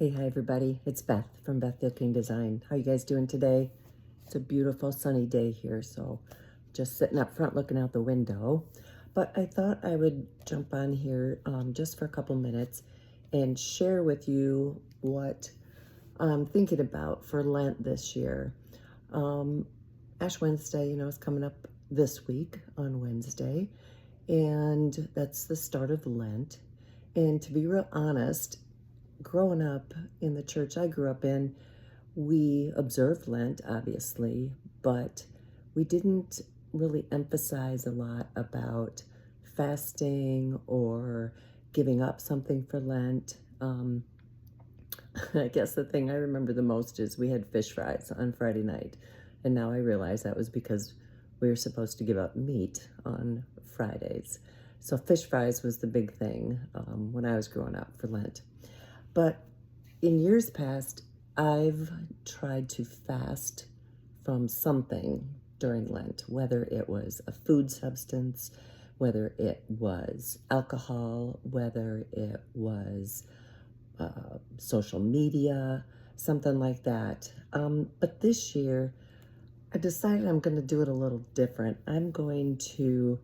Hi everybody. It's Beth from Beth Cooking Design. How you guys doing today? It's a beautiful sunny day here, so just sitting up front looking out the window. But I thought I would jump on here just for a couple minutes and share with you what I'm thinking about for Lent this year. Ash Wednesday, is coming up this week on Wednesday, and that's the start of Lent. And to be real honest, growing up in the church I grew up in, we observed Lent, obviously, but we didn't really emphasize a lot about fasting or giving up something for Lent. I guess the thing I remember the most is we had fish fries on Friday night, and now I realize that was because we were supposed to give up meat on Fridays. So fish fries was the big thing when I was growing up for Lent. But in years past, I've tried to fast from something during Lent, whether it was a food substance, whether it was alcohol, whether it was social media, something like that. But this year, I decided I'm going to do it a little different. I'm going to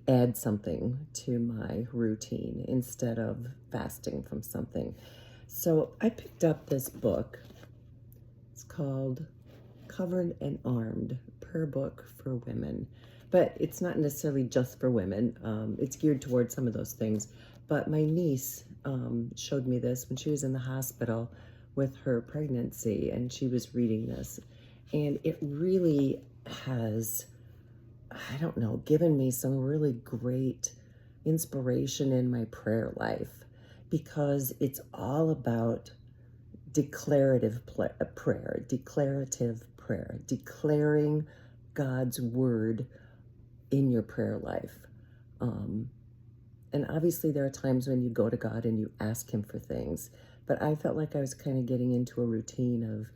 add something to my routine instead of fasting from something. So I picked up this book. It's called Covered and Armed, Prayer Book for Women. But it's not necessarily just for women. It's geared towards some of those things. But my niece showed me this when she was in the hospital with her pregnancy, and she was reading this. And it really has, given me some really great inspiration in my prayer life, because it's all about declarative prayer, declaring God's word in your prayer life. And obviously there are times when you go to God and you ask him for things, but I felt like I was kind of getting into a routine of,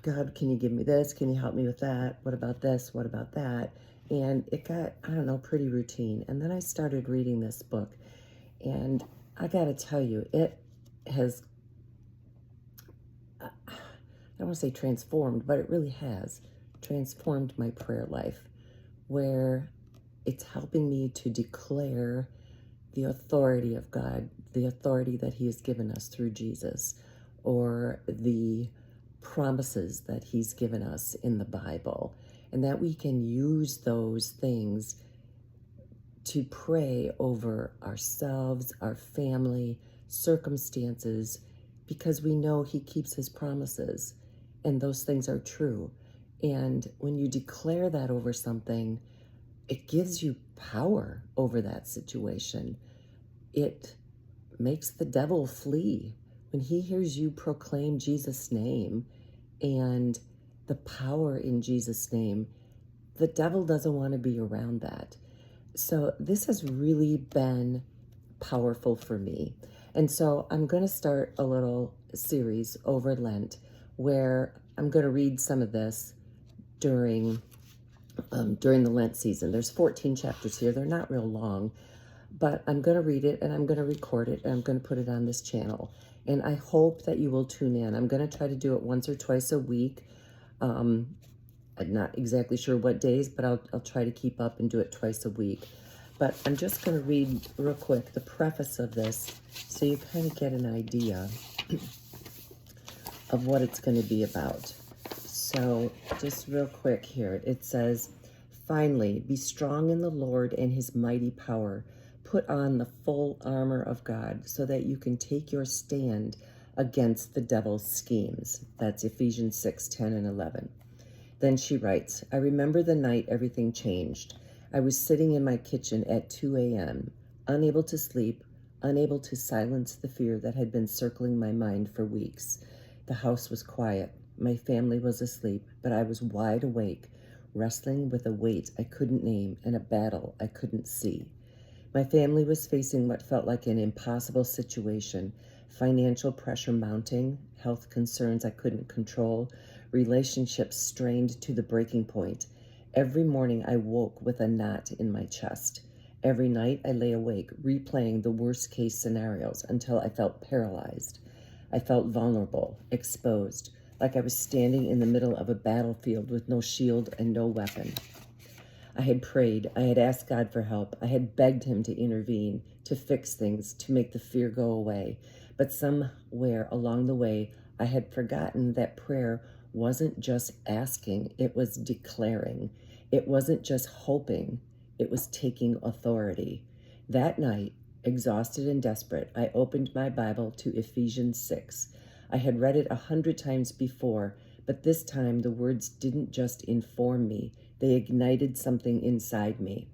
God, can you give me this? Can you help me with that? What about this? What about that? And it got, pretty routine. And then I started reading this book, and I got to tell you, it has, I don't want to say transformed, but it really has transformed my prayer life, where it's helping me to declare the authority of God, the authority that he has given us through Jesus, or the promises that he's given us in the Bible, and that we can use those things to pray over ourselves, our family, circumstances, because we know he keeps his promises, and those things are true. And when you declare that over something, it gives you power over that situation. It makes the devil flee. When he hears you proclaim Jesus' name and the power in Jesus' name, the devil doesn't want to be around that. So this has really been powerful for me. And so I'm going to start a little series over Lent where I'm going to read some of this during the Lent season. There's 14 chapters here. They're not real long, but I'm going to read it and I'm going to record it and I'm going to put it on this channel. And I hope that you will tune in. I'm going to try to do it once or twice a week. I'm not exactly sure what days, but I'll try to keep up and do it twice a week. But I'm just going to read real quick the preface of this so you kind of get an idea of what it's going to be about. So just real quick here, it says, "Finally, be strong in the Lord and his mighty power. Put on the full armor of God so that you can take your stand against the devil's schemes." That's Ephesians 6:10 and 11. Then she writes, "I remember the night everything changed. I was sitting in my kitchen at 2 a.m., unable to sleep, unable to silence the fear that had been circling my mind for weeks. The house was quiet. My family was asleep, but I was wide awake, wrestling with a weight I couldn't name and a battle I couldn't see. My family was facing what felt like an impossible situation: financial pressure mounting, health concerns I couldn't control, relationships strained to the breaking point. Every morning I woke with a knot in my chest. Every night I lay awake, replaying the worst case scenarios until I felt paralyzed. I felt vulnerable, exposed, like I was standing in the middle of a battlefield with no shield and no weapon. I had prayed, I had asked God for help, I had begged him to intervene, to fix things, to make the fear go away. But somewhere along the way, I had forgotten that prayer wasn't just asking, it was declaring. It wasn't just hoping, it was taking authority. That night, exhausted and desperate, I opened my Bible to Ephesians 6. I had read it 100 times before, but this time the words didn't just inform me, they ignited something inside me.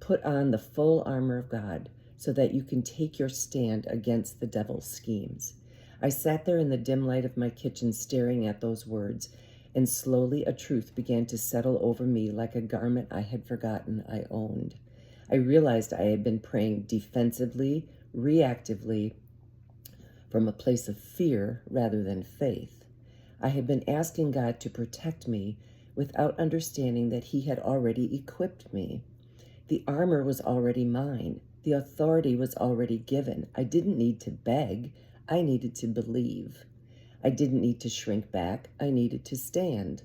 Put on the full armor of God so that you can take your stand against the devil's schemes. I sat there in the dim light of my kitchen staring at those words, and slowly a truth began to settle over me like a garment I had forgotten I owned. I realized I had been praying defensively, reactively, from a place of fear rather than faith. I had been asking God to protect me without understanding that he had already equipped me. The armor was already mine. The authority was already given. I didn't need to beg. I needed to believe. I didn't need to shrink back. I needed to stand.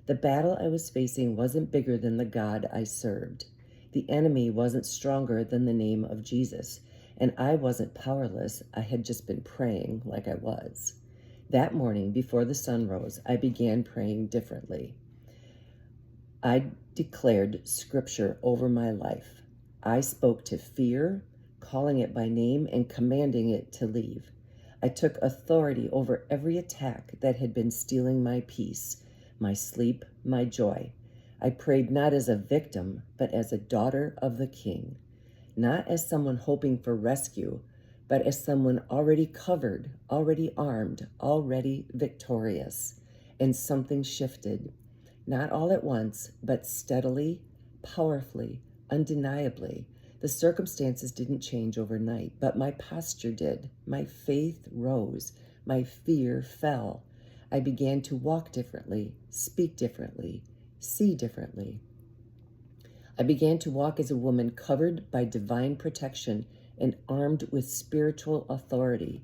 The battle I was facing wasn't bigger than the God I served. The enemy wasn't stronger than the name of Jesus. And I wasn't powerless. I had just been praying like I was. That morning, before the sun rose, I began praying differently. I declared scripture over my life. I spoke to fear, calling it by name and commanding it to leave. I took authority over every attack that had been stealing my peace, my sleep, my joy. I prayed not as a victim, but as a daughter of the King, not as someone hoping for rescue, but as someone already covered, already armed, already victorious. And something shifted. Not all at once, but steadily, powerfully, undeniably. The circumstances didn't change overnight, but my posture did. My faith rose. My fear fell. I began to walk differently, speak differently, see differently. I began to walk as a woman covered by divine protection and armed with spiritual authority.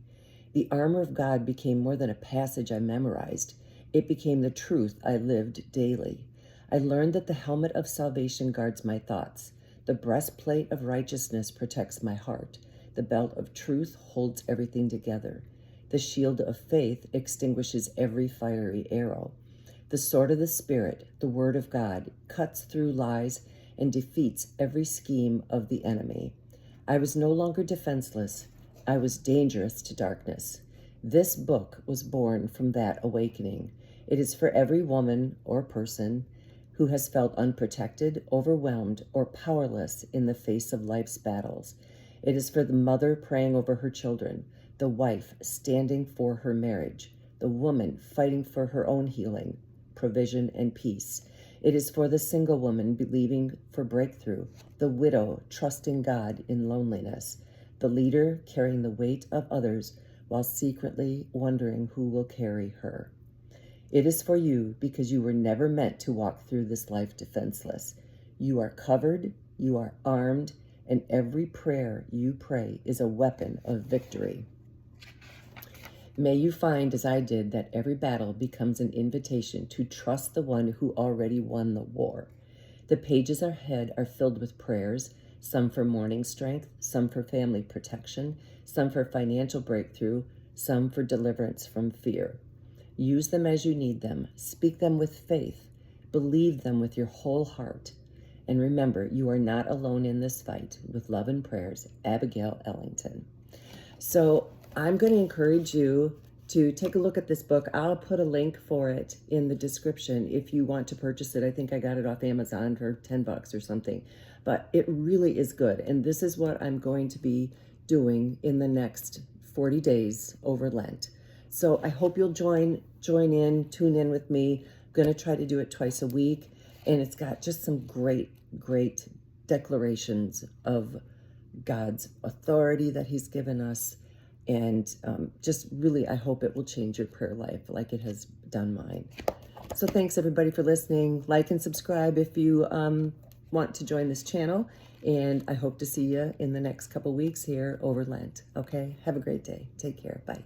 The armor of God became more than a passage I memorized. It became the truth I lived daily. I learned that the helmet of salvation guards my thoughts. The breastplate of righteousness protects my heart. The belt of truth holds everything together. The shield of faith extinguishes every fiery arrow. The sword of the Spirit, the word of God, cuts through lies and defeats every scheme of the enemy. I was no longer defenseless. I was dangerous to darkness. This book was born from that awakening. It is for every woman or person who has felt unprotected, overwhelmed, or powerless in the face of life's battles. It is for the mother praying over her children, the wife standing for her marriage, the woman fighting for her own healing, provision, and peace. It is for the single woman believing for breakthrough, the widow trusting God in loneliness, the leader carrying the weight of others while secretly wondering who will carry her. It is for you because you were never meant to walk through this life defenseless. You are covered, you are armed, and every prayer you pray is a weapon of victory. May you find, as I did, that every battle becomes an invitation to trust the one who already won the war. The pages ahead are filled with prayers, some for morning strength, some for family protection, some for financial breakthrough, some for deliverance from fear. Use them as you need them. Speak them with faith. Believe them with your whole heart. And remember, you are not alone in this fight. With love and prayers, Abigail Ellington. So I'm going to encourage you to take a look at this book. I'll put a link for it in the description if you want to purchase it. I think I got it off Amazon for $10 or something. But it really is good. And this is what I'm going to be doing in the next 40 days over Lent. So I hope you'll join in, tune in with me. I'm going to try to do it twice a week. And it's got just some great declarations of God's authority that he's given us. And just really, I hope it will change your prayer life like it has done mine. So thanks everybody for listening. Like and subscribe if you want to join this channel, and I hope to see you in the next couple weeks here over Lent. Okay? Have a great day. Take care. Bye.